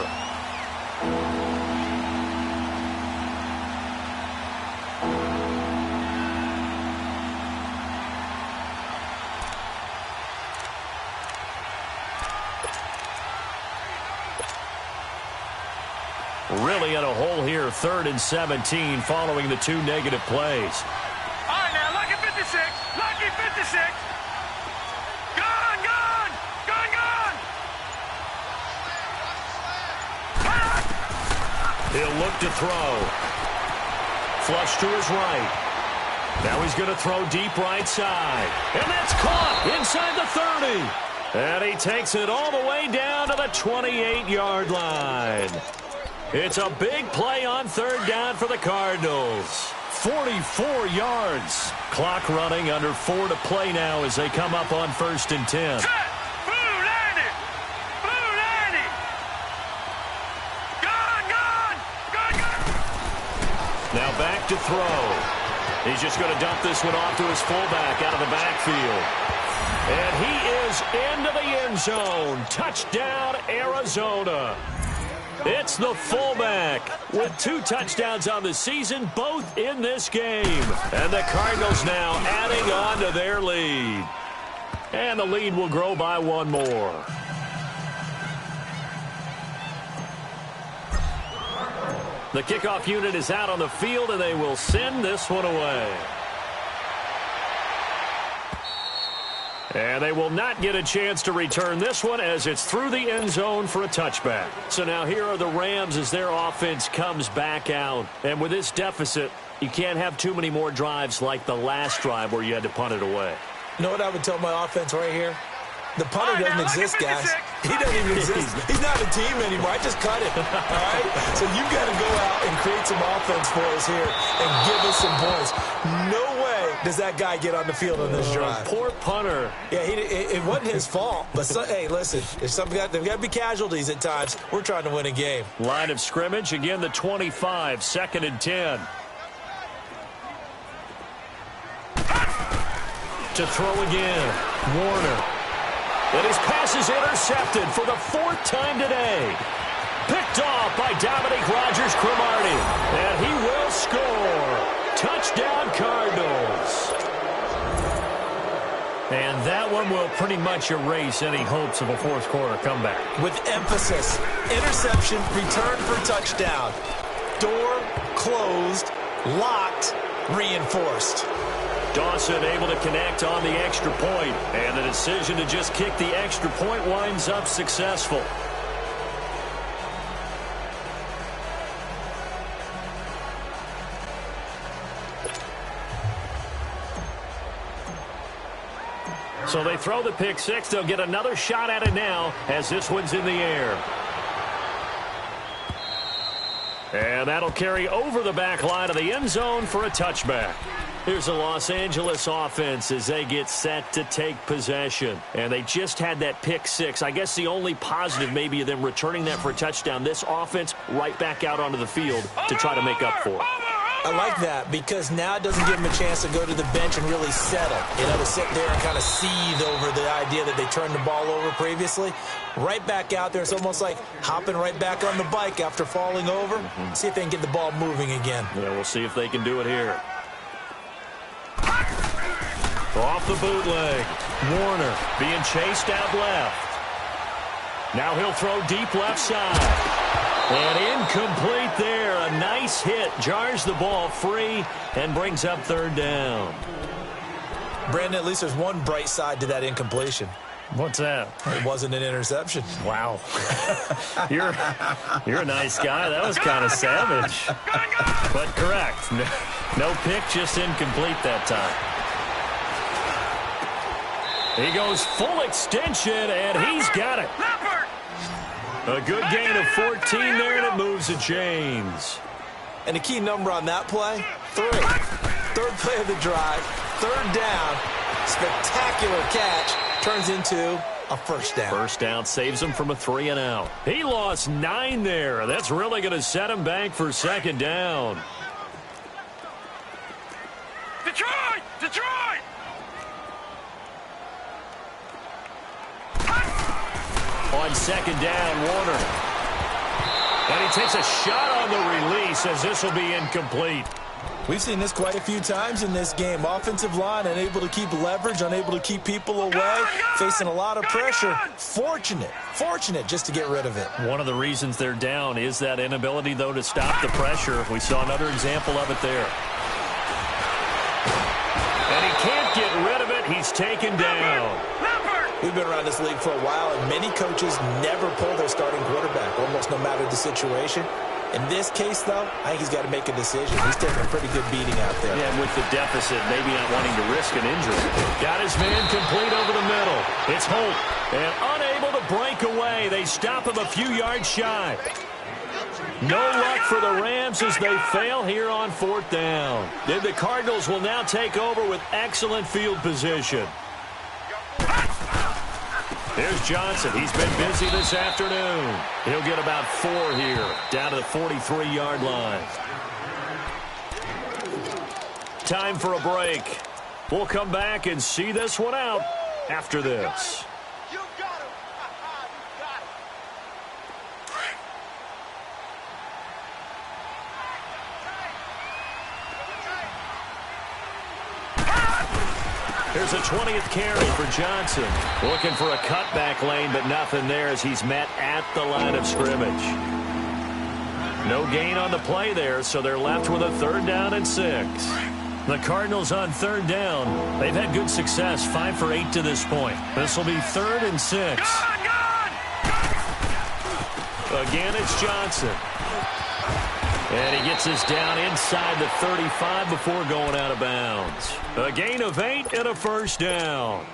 Really in a hole here, 3rd and 17 following the 2 negative plays. All right, now, lucky 56. Lucky 56. Gun! Gun! Gun! Gun! He'll look to throw. Flush to his right. Now he's going to throw deep right side. And that's caught inside the 30. And he takes it all the way down to the 28-yard line. It's a big play on third down for the Cardinals. 44 yards. Clock running, under 4 to play now as they come up on 1st and 10. Set! Blue landing! Blue landing! Gun! Gun! Gun! Gun! Now back to throw. He's just going to dump this one off to his fullback out of the backfield. And he is into the end zone. Touchdown, Arizona. It's the fullback with 2 touchdowns on the season, both in this game. And the Cardinals now adding on to their lead. And the lead will grow by 1 more. The kickoff unit is out on the field, and they will send this one away. And they will not get a chance to return this one as it's through the end zone for a touchback. So now here are the Rams as their offense comes back out. And with this deficit, you can't have too many more drives like the last drive where you had to punt it away. You know what I would tell my offense right here? The punter doesn't exist, guys. He doesn't even exist. He's not a team anymore. I just cut it, all right? So you've got to go out and create some offense for us here and give us some points. No way does that guy get on the field on this drive. Poor punter. Yeah, it wasn't his fault. But, hey, listen, there's got to be casualties at times. We're trying to win a game. Line of scrimmage, again, the 25, 2nd and 10. To throw again, Warner. And his pass is intercepted for the 4th time today. Picked off by Dominique Rodgers-Cromartie. And he will score. Touchdown, Cardinals. And that one will pretty much erase any hopes of a 4th quarter comeback. With emphasis, interception, return for touchdown. Door closed, locked, reinforced. Dawson able to connect on the extra point, and the decision to just kick the extra point winds up successful. So they throw the pick 6. They'll get another shot at it now as this one's in the air. And that'll carry over the back line of the end zone for a touchback. Here's the Los Angeles offense as they get set to take possession. And they just had that pick six. I guess the only positive maybe of them returning that for a touchdown. This offense right back out onto the field to try to make up for it. I like that because now it doesn't give them a chance to go to the bench and really settle. To sit there and kind of seethe over the idea that they turned the ball over previously. Right back out there. It's almost like hopping right back on the bike after falling over. See if they can get the ball moving again. Yeah, we'll see if they can do it here. Off the bootleg. Warner being chased out left. Now he'll throw deep left side. And incomplete there. A nice hit. Jars the ball free and brings up third down. Brandon, at least there's one bright side to that incompletion. What's that? It wasn't an interception. Wow. You're a nice guy. That was kind of savage. But correct. No pick, just incomplete that time. He goes full extension, and he's got it. A good gain of 14 there, and it moves the chains. And the key number on that play, 3. Third play of the drive, third down, spectacular catch, turns into a first down. First down saves him from a 3-and-out. He lost 9 there. That's really going to set him back for second down. Detroit! Detroit! On second down, Warner. And he takes a shot on the release as this will be incomplete. We've seen this quite a few times in this game. Offensive line unable to keep leverage, unable to keep people away, facing a lot of pressure. Fortunate just to get rid of it. One of the reasons they're down is that inability, though, to stop the pressure. We saw another example of it there. And he can't get rid of it. He's taken down. We've been around this league for a while, and many coaches never pull their starting quarterback, almost no matter the situation. In this case, though, I think he's got to make a decision. He's taking a pretty good beating out there. Yeah, and with the deficit, maybe not wanting to risk an injury. Got his man complete over the middle. It's Holt, and unable to break away. They stop him a few yards shy. No luck for the Rams as they fail here on fourth down. Then the Cardinals will now take over with excellent field position. Here's Johnson. He's been busy this afternoon. He'll get about 4 here, down to the 43-yard line. Time for a break. We'll come back and see this one out after this. Here's a 20th carry for Johnson. Looking for a cutback lane, but nothing there as he's met at the line of scrimmage. No gain on the play there, so they're left with a 3rd down and 6. The Cardinals on 3rd down. They've had good success, 5 for 8 to this point. This will be 3rd and 6. Again, it's Johnson. And he gets this down inside the 35 before going out of bounds. A gain of 8 and a first down.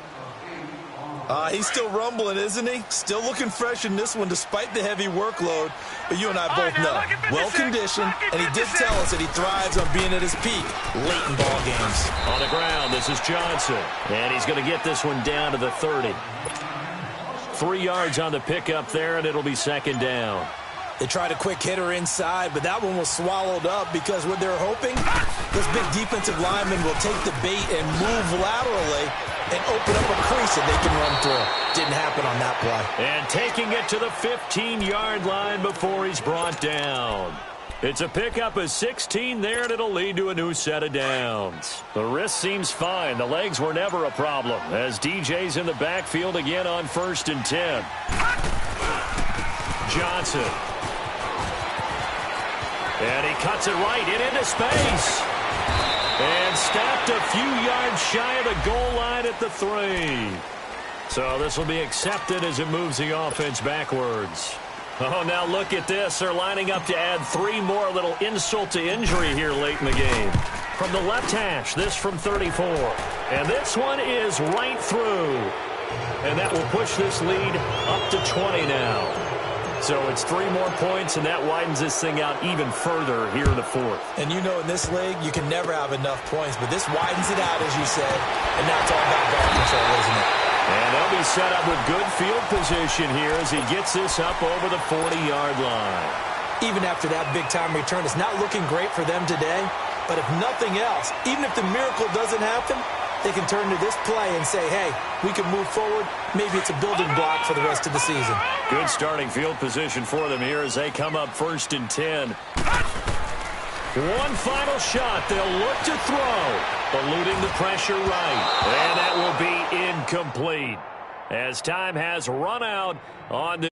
He's still rumbling, isn't he? Still looking fresh in this one despite the heavy workload. But you and I both know, well-conditioned, and he did tell us that he thrives on being at his peak late in ball games. On the ground, this is Johnson. And he's going to get this one down to the 30. 3 yards on the pickup there, and it'll be second down. They tried a quick hitter inside, but that one was swallowed up because what they're hoping, this big defensive lineman will take the bait and move laterally and open up a crease that they can run through. Didn't happen on that play. And taking it to the 15-yard line before he's brought down. It's a pickup of 16 there, and it'll lead to a new set of downs. The wrist seems fine. The legs were never a problem as DJ's in the backfield again on 1st and 10. Johnson. And he cuts it right into space. And stopped a few yards shy of the goal line at the 3. So this will be accepted as it moves the offense backwards. Oh, now look at this. They're lining up to add 3 more, a little insult to injury here late in the game. From the left hash, this from 34. And this one is right through. And that will push this lead up to 20 now. So it's 3 more points, and that widens this thing out even further here in the fourth. And you know in this league, you can never have enough points, but this widens it out, as you said, and now it's all about ball control, isn't it? And they'll be set up with good field position here as he gets this up over the 40-yard line. Even after that big-time return, it's not looking great for them today, but if nothing else, even if the miracle doesn't happen, they can turn to this play and say, hey, we can move forward. Maybe it's a building block for the rest of the season. Good starting field position for them here as they come up 1st and 10. One final shot. They'll look to throw, eluding the pressure right. And that will be incomplete as time has run out on this.